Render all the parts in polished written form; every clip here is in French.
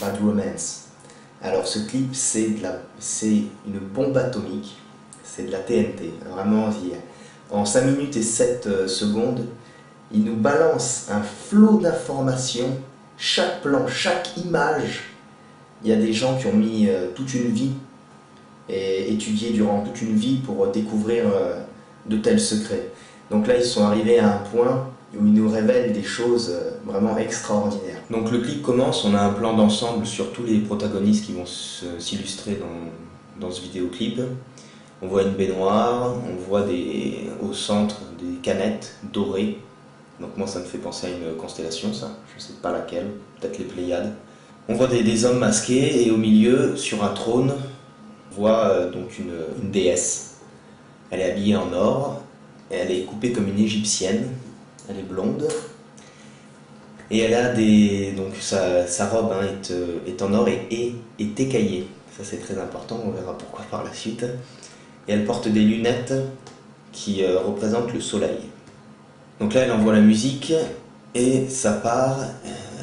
Bad Romance. Alors ce clip, c'est une bombe atomique, c'est de la TNT, vraiment. En 5 minutes et 7 secondes, il nous balance un flot d'informations, chaque plan, chaque image. Il y a des gens qui ont mis toute une vie et étudié durant toute une vie pour découvrir de tels secrets. Donc là, ils sont arrivés à un point où ils nous révèlent des choses vraiment extraordinaires. Donc le clip commence, on a un plan d'ensemble sur tous les protagonistes qui vont s'illustrer dans ce vidéoclip. On voit une baignoire, on voit au centre des canettes dorées. Donc moi ça me fait penser à une constellation, ça, je ne sais pas laquelle, peut-être les Pléiades. On voit des hommes masqués et au milieu, sur un trône, on voit donc une déesse. Elle est habillée en or, et elle est coupée comme une égyptienne, elle est blonde. Et elle a donc sa robe est en or et est écaillée. Ça c'est très important, on verra pourquoi par la suite. Et elle porte des lunettes qui représentent le soleil. Donc là elle envoie la musique et ça part,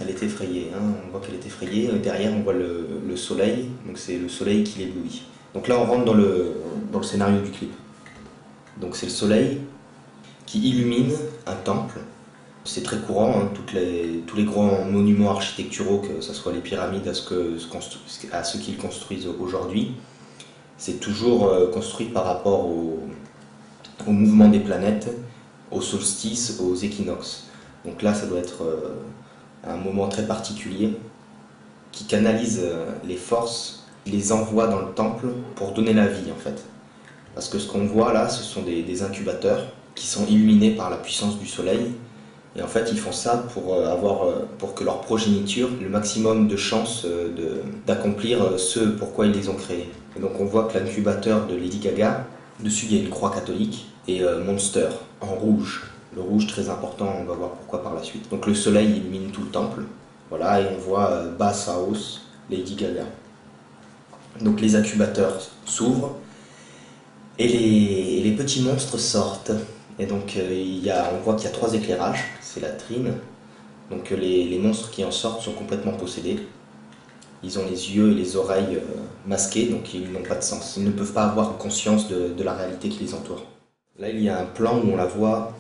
elle est effrayée, hein. On voit qu'elle est effrayée, et derrière on voit le soleil, donc c'est le soleil qui l'éblouit. Donc là on rentre dans le scénario du clip. Donc c'est le soleil qui illumine un temple. C'est très courant, hein, tous les grands monuments architecturaux, que ce soit les pyramides à ce qu'ils construisent aujourd'hui, c'est toujours construit par rapport au mouvement des planètes, au solstice, aux équinoxes. Donc là, ça doit être un moment très particulier qui canalise les forces, les envoie dans le temple pour donner la vie en fait. Parce que ce qu'on voit là, ce sont des incubateurs qui sont illuminés par la puissance du soleil. Et en fait, ils font ça pour que leur progéniture ait le maximum de chances d'accomplir ce pourquoi ils les ont créés. Et donc on voit que l'incubateur de Lady Gaga, dessus il y a une croix catholique, et Monster en rouge. Le rouge très important, on va voir pourquoi par la suite. Donc le soleil illumine tout le temple. Voilà, et on voit Bass House, Lady Gaga. Donc les incubateurs s'ouvrent et les petits monstres sortent. Et donc on voit qu'il y a 3 éclairages, c'est la trine. Donc les monstres qui en sortent sont complètement possédés. Ils ont les yeux et les oreilles masqués, donc ils n'ont pas de sens. Ils ne peuvent pas avoir conscience de la réalité qui les entoure. Là il y a un plan où on la voit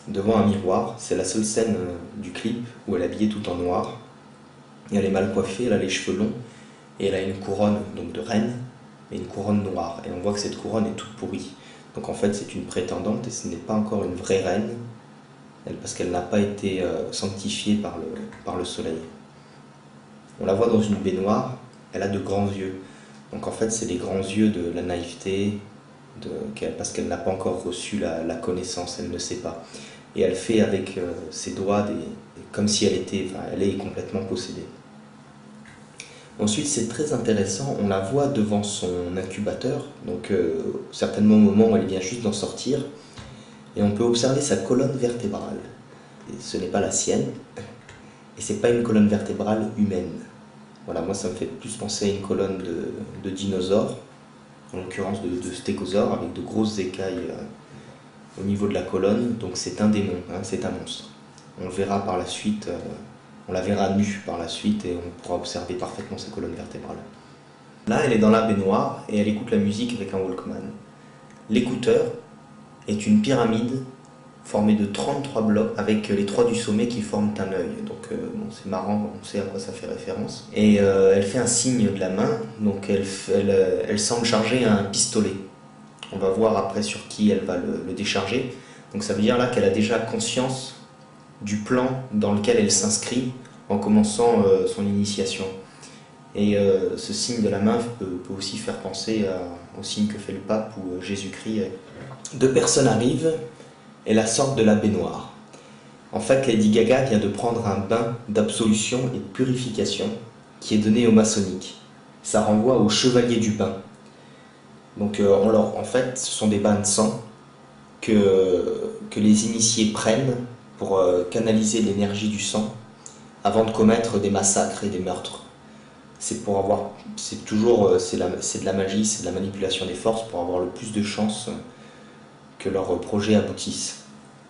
devant un miroir. C'est la seule scène du clip où elle est habillée tout en noir. Et elle est mal coiffée, elle a les cheveux longs. Et elle a une couronne donc de reine, et une couronne noire. Et on voit que cette couronne est toute pourrie. Donc en fait c'est une prétendante et ce n'est pas encore une vraie reine, parce qu'elle n'a pas été sanctifiée par le soleil. On la voit dans une baignoire, elle a de grands yeux. Donc en fait c'est les grands yeux de la naïveté, parce qu'elle n'a pas encore reçu la connaissance, elle ne sait pas. Et elle fait avec ses doigts comme si elle est complètement possédée. Ensuite, c'est très intéressant, on la voit devant son incubateur, donc certainement au moment où elle vient juste d'en sortir, et on peut observer sa colonne vertébrale. Et ce n'est pas la sienne, et c'est pas une colonne vertébrale humaine. Voilà, moi ça me fait plus penser à une colonne de dinosaures, en l'occurrence de stégosaures, avec de grosses écailles au niveau de la colonne, donc c'est un démon, hein, c'est un monstre. On le verra par la suite. On la verra nue par la suite et on pourra observer parfaitement sa colonne vertébrale. Là, elle est dans la baignoire et elle écoute la musique avec un Walkman. L'écouteur est une pyramide formée de 33 blocs avec les 3 du sommet qui forment un œil. Donc bon, c'est marrant, on sait à quoi ça fait référence. Et elle fait un signe de la main, donc elle semble charger un pistolet. On va voir après sur qui elle va le décharger. Donc ça veut dire là qu'elle a déjà conscience du plan dans lequel elle s'inscrit en commençant son initiation. Et ce signe de la main peut aussi faire penser au signe que fait le pape ou Jésus-Christ. 2 personnes arrivent et la sortent de la baignoire. En fait, Lady Gaga vient de prendre un bain d'absolution et de purification qui est donné aux maçonniques. Ça renvoie aux chevaliers du bain. Donc en fait, ce sont des bains de sang que les initiés prennent pour canaliser l'énergie du sang avant de commettre des massacres et des meurtres. C'est de la magie, c'est de la manipulation des forces pour avoir le plus de chances que leur projet aboutisse.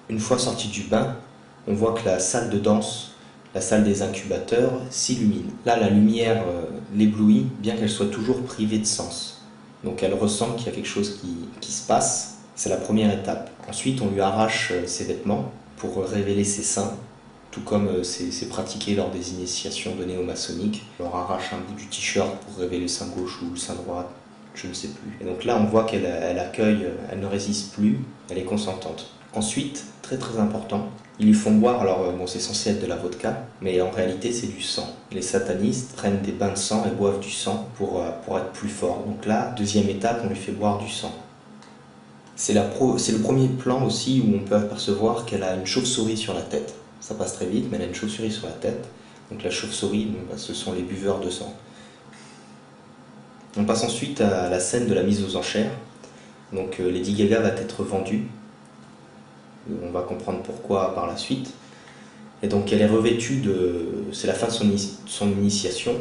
Une fois sortis du bain, on voit que la salle de danse la salle des incubateurs s'illumine. Là, la lumière l'éblouit, bien qu'elle soit toujours privée de sens. Donc elle ressent qu'il y a quelque chose qui se passe. C'est la première étape. Ensuite, on lui arrache ses vêtements pour révéler ses seins, tout comme c'est pratiqué lors des initiations de néo-maçonnique. On leur arrache un bout du t-shirt pour révéler le sein gauche ou le sein droit, je ne sais plus. Et donc là, on voit qu'elle accueille, elle ne résiste plus, elle est consentante. Ensuite, très très important, ils lui font boire, alors bon, c'est censé être de la vodka, mais en réalité c'est du sang. Les satanistes prennent des bains de sang et boivent du sang pour être plus forts. Donc là, deuxième étape, on lui fait boire du sang. C'est le premier plan aussi où on peut apercevoir qu'elle a une chauve-souris sur la tête. Ça passe très vite, mais elle a une chauve-souris sur la tête. Donc la chauve-souris, ce sont les buveurs de sang. On passe ensuite à la scène de la mise aux enchères. Donc Lady Gaga va être vendue. On va comprendre pourquoi par la suite. Et donc elle est revêtue c'est la fin de son initiation.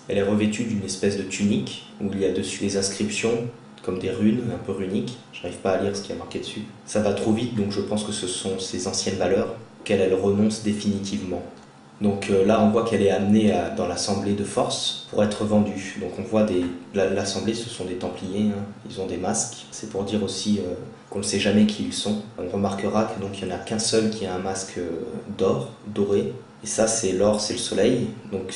Elle est revêtue d'une espèce de tunique où il y a dessus les inscriptions comme des runes, un peu runiques. Je n'arrive pas à lire ce qui est marqué dessus. Ça va trop vite, donc je pense que ce sont ses anciennes valeurs auxquelles elle renonce définitivement. Donc là, on voit qu'elle est amenée dans l'assemblée de force pour être vendue. Donc on voit l'assemblée, ce sont des Templiers, hein. Ils ont des masques. C'est pour dire aussi qu'on ne sait jamais qui ils sont. On remarquera qu'il n'y en a qu'un seul qui a un masque d'or, doré. Et ça, c'est l'or, c'est le soleil. Donc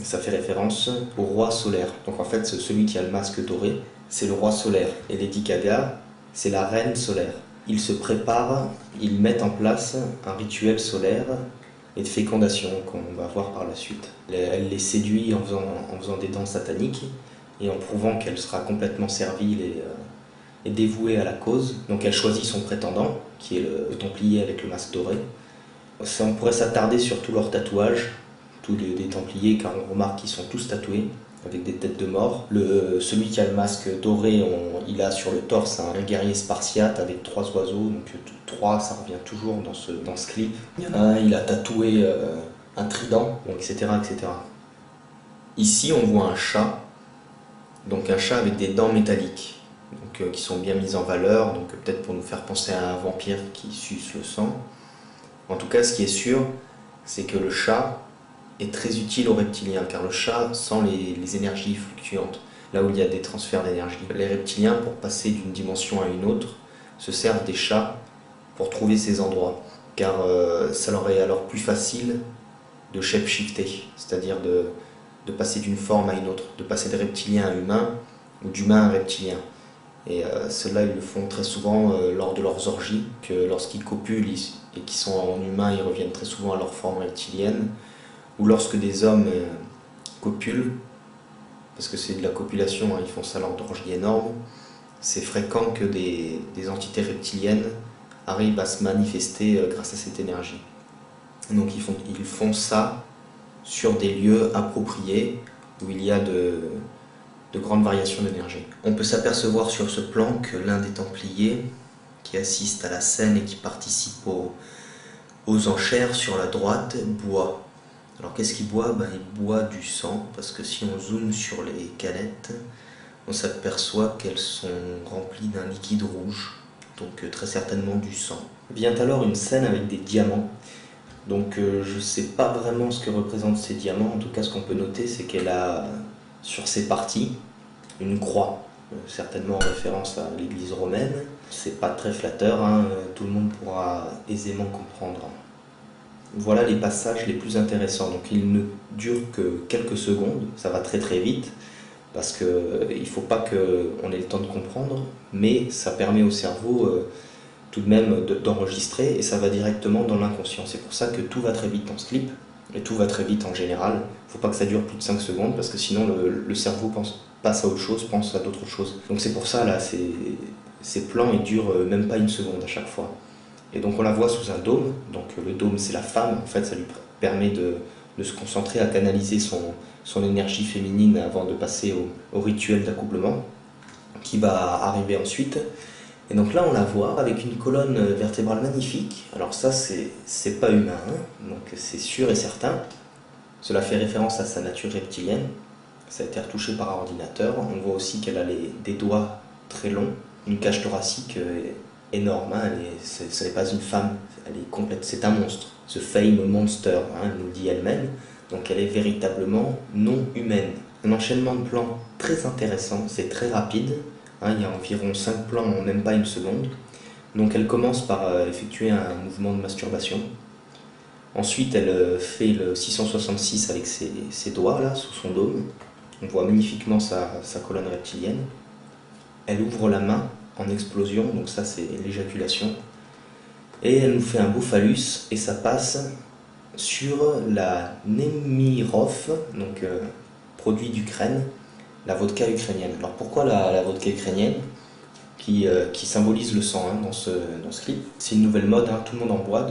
ça fait référence au roi solaire. Donc en fait, celui qui a le masque doré, c'est le roi solaire. Et Lady Gaga, c'est la reine solaire. Ils se préparent, ils mettent en place un rituel solaire et de fécondation qu'on va voir par la suite. Elle les séduit en faisant des danses sataniques et en prouvant qu'elle sera complètement servile et dévouée à la cause. Donc elle choisit son prétendant, qui est le Templier avec le masque doré. On pourrait s'attarder sur tous leurs tatouages, tous les Templiers, car on remarque qu'ils sont tous tatoués, avec des têtes de mort. Celui qui a le masque doré, il a sur le torse un guerrier spartiate avec 3 oiseaux, donc 3, ça revient toujours dans ce clip. Il y en a un, il a tatoué un trident, etc., etc. Ici, on voit un chat, donc un chat avec des dents métalliques, donc, qui sont bien mises en valeur, donc peut-être pour nous faire penser à un vampire qui suce le sang. En tout cas, ce qui est sûr, c'est que le chat est très utile aux reptiliens, car le chat sent les énergies fluctuantes, là où il y a des transferts d'énergie. Les reptiliens, pour passer d'une dimension à une autre, se servent des chats pour trouver ces endroits, car ça leur est alors plus facile de shape-shifter, c'est-à-dire de passer d'une forme à une autre, de passer de reptilien à humain, ou d'humain à reptilien. Et ceux-là, ils le font très souvent lors de leurs orgies, que lorsqu'ils copulent et qu'ils sont en humain, ils reviennent très souvent à leur forme reptilienne, ou lorsque des hommes copulent, parce que c'est de la copulation, hein, ils font ça lors d'orgies énormes, c'est fréquent que des entités reptiliennes arrivent à se manifester grâce à cette énergie. Donc ils font ça sur des lieux appropriés où il y a de grandes variations d'énergie. On peut s'apercevoir sur ce plan que l'un des Templiers qui assiste à la scène et qui participe aux enchères sur la droite boit. Alors qu'est-ce qu'il boit? Il boit du sang, parce que si on zoome sur les canettes, on s'aperçoit qu'elles sont remplies d'un liquide rouge, donc très certainement du sang. Vient alors une scène avec des diamants. Donc je ne sais pas vraiment ce que représentent ces diamants, en tout cas ce qu'on peut noter c'est qu'elle a sur ses parties une croix, certainement en référence à l'église romaine. C'est pas très flatteur, hein, tout le monde pourra aisément comprendre. Voilà les passages les plus intéressants, donc ils ne durent que quelques secondes, ça va très très vite, parce qu'il ne faut pas qu'on ait le temps de comprendre, mais ça permet au cerveau tout de même d'enregistrer et ça va directement dans l'inconscient. C'est pour ça que tout va très vite dans ce clip, et tout va très vite en général. Il ne faut pas que ça dure plus de 5 secondes, parce que sinon le cerveau passe à autre chose, pense à d'autres choses. Donc c'est pour ça, là, ces plans, ils durent même pas une seconde à chaque fois. Et donc on la voit sous un dôme, donc le dôme c'est la femme, en fait ça lui permet de se concentrer à canaliser son énergie féminine avant de passer au rituel d'accouplement, qui va arriver ensuite. Et donc là on la voit avec une colonne vertébrale magnifique. Alors ça c'est pas humain, hein, donc c'est sûr et certain. Cela fait référence à sa nature reptilienne. Ça a été retouché par ordinateur. On voit aussi qu'elle a des doigts très longs, une cage thoracique énorme, hein, ce n'est pas une femme, elle est complète, c'est un monstre. The Fame Monster, hein, elle nous le dit elle-même, donc elle est véritablement non humaine. Un enchaînement de plans très intéressant, c'est très rapide, hein, il y a environ 5 plans en même pas une seconde. Donc elle commence par effectuer un mouvement de masturbation. Ensuite, elle fait le 666 avec ses doigts là, sous son dôme. On voit magnifiquement sa colonne reptilienne. Elle ouvre la main en explosion, donc ça c'est l'éjaculation. Et elle nous fait un beau phallus, et ça passe sur la Nemirov, donc produit d'Ukraine, la vodka ukrainienne. Alors pourquoi la vodka ukrainienne qui symbolise le sang, hein, dans ce clip. C'est une nouvelle mode, hein, tout le monde en boit.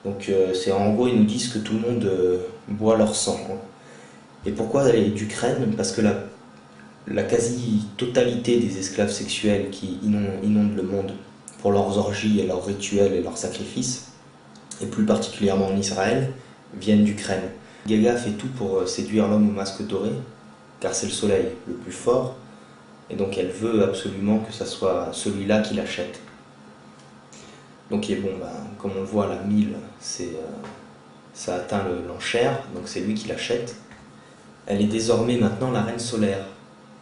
Donc c'est en gros, ils nous disent que tout le monde boit leur sang, hein. Et pourquoi elle est d'Ukraine? Parce que la quasi-totalité des esclaves sexuels qui inondent le monde pour leurs orgies et leurs rituels et leurs sacrifices, et plus particulièrement en Israël, viennent d'Ukraine. Gaga fait tout pour séduire l'homme au masque doré, car c'est le soleil le plus fort, et donc elle veut absolument que ça soit celui-là qui l'achète. Donc bon, comme on le voit, la 1000, ça atteint l'enchère, donc c'est lui qui l'achète. Elle est désormais maintenant la reine solaire.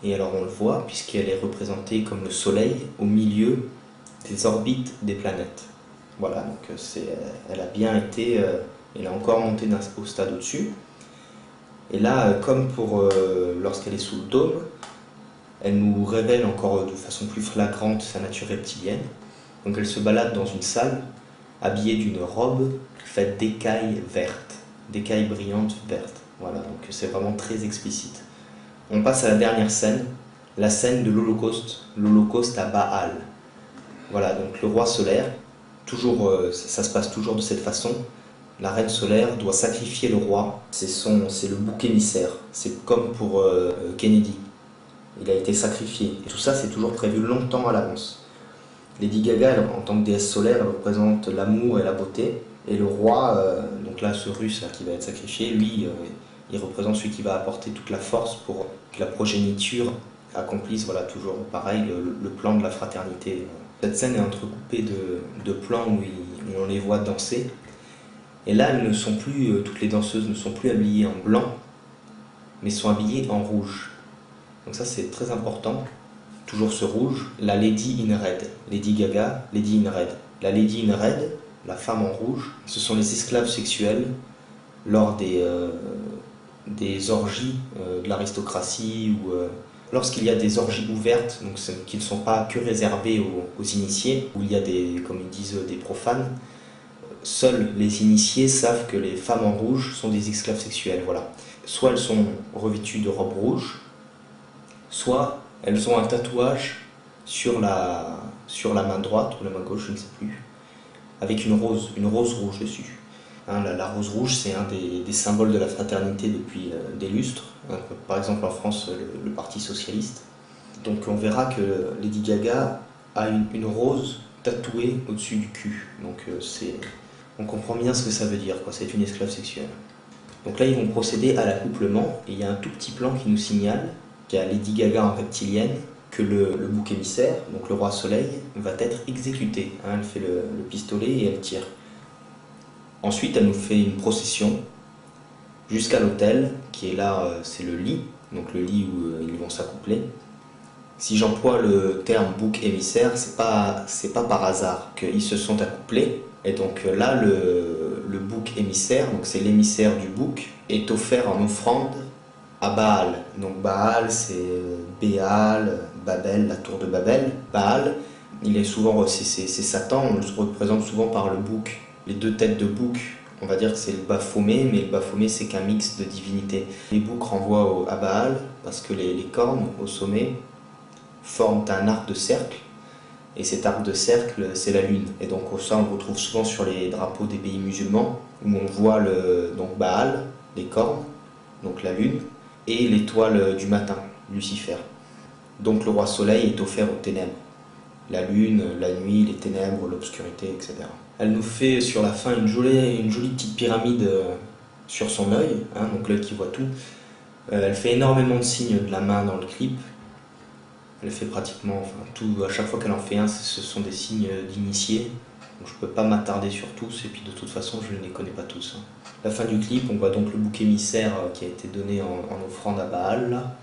Et alors on le voit, puisqu'elle est représentée comme le soleil au milieu des orbites des planètes. Voilà, donc elle a bien été, elle a encore monté au stade au-dessus. Et là, comme pour lorsqu'elle est sous le dôme, elle nous révèle encore de façon plus flagrante sa nature reptilienne. Donc elle se balade dans une salle, habillée d'une robe faite d'écailles vertes, d'écailles brillantes vertes. Voilà, donc c'est vraiment très explicite. On passe à la dernière scène, la scène de l'Holocauste à Baal. Voilà, donc le roi solaire, toujours, ça se passe toujours de cette façon. La reine solaire doit sacrifier le roi, c'est le bouc émissaire. C'est comme pour Kennedy, il a été sacrifié. Et tout ça, c'est toujours prévu longtemps à l'avance. Lady Gaga, en tant que déesse solaire, elle représente l'amour et la beauté. Et le roi, donc là, ce russe là, qui va être sacrifié, lui, il représente celui qui va apporter toute la force pour que la progéniture accomplisse, voilà, toujours pareil, le plan de la fraternité. Cette scène est entrecoupée de plans où on les voit danser. Et là, elles ne sont plus, toutes les danseuses ne sont plus habillées en blanc, mais sont habillées en rouge. Donc ça, c'est très important. Toujours ce rouge, la Lady in Red, Lady Gaga, Lady in Red. La Lady in Red, la femme en rouge, ce sont les esclaves sexuels lors des orgies de l'aristocratie ou lorsqu'il y a des orgies ouvertes, donc qui ne sont pas que réservées aux initiés, où il y a comme ils disent, des profanes. Seuls les initiés savent que les femmes en rouge sont des esclaves sexuels. Voilà. Soit elles sont revêtues de robes rouges, soit elles ont un tatouage sur la main droite ou la main gauche, je ne sais plus, avec une rose rouge dessus. Hein, la rose rouge, c'est un des symboles de la fraternité depuis des lustres. Hein, par exemple en France, le Parti Socialiste. Donc on verra que Lady Gaga a une rose tatouée au-dessus du cul. Donc on comprend bien ce que ça veut dire, quoi. C'est une esclave sexuelle. Donc là, ils vont procéder à l'accouplement, et il y a un tout petit plan qui nous signale qu'il y a Lady Gaga en reptilienne, que le bouc émissaire, donc le roi soleil, va être exécuté. Hein, elle fait le pistolet et elle tire. Ensuite, elle nous fait une procession jusqu'à l'autel, qui est là, c'est le lit, donc le lit où ils vont s'accoupler. Si j'emploie le terme bouc émissaire, c'est pas par hasard qu'ils se sont accouplés. Et donc là, le bouc émissaire, donc c'est l'émissaire du bouc, est offert en offrande à Baal. Donc Baal, c'est Béal, Babel, la tour de Babel. Baal, c'est Satan, on le représente souvent par le bouc. Les deux têtes de bouc, on va dire que c'est le Baphomet, mais le Baphomet c'est qu'un mix de divinités. Les boucs renvoient à Baal parce que les cornes au sommet forment un arc de cercle, et cet arc de cercle c'est la lune. Et donc ça on le retrouve souvent sur les drapeaux des pays musulmans, où on voit donc Baal, les cornes, donc la lune, et l'étoile du matin, Lucifer. Donc le roi soleil est offert aux ténèbres. La lune, la nuit, les ténèbres, l'obscurité, etc. Elle nous fait sur la fin une jolie petite pyramide sur son œil, hein, donc l'œil qui voit tout. Elle fait énormément de signes de la main dans le clip. Elle fait pratiquement, enfin tout, à chaque fois qu'elle en fait un, ce sont des signes d'initié. Donc je peux pas m'attarder sur tous, et puis de toute façon je ne les connais pas tous. La fin du clip, on voit donc le bouc émissaire qui a été donné en offrande à Baal. Là.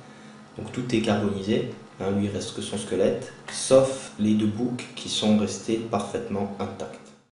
Donc tout est carbonisé, lui il reste que son squelette, sauf les deux boucs qui sont restés parfaitement intacts.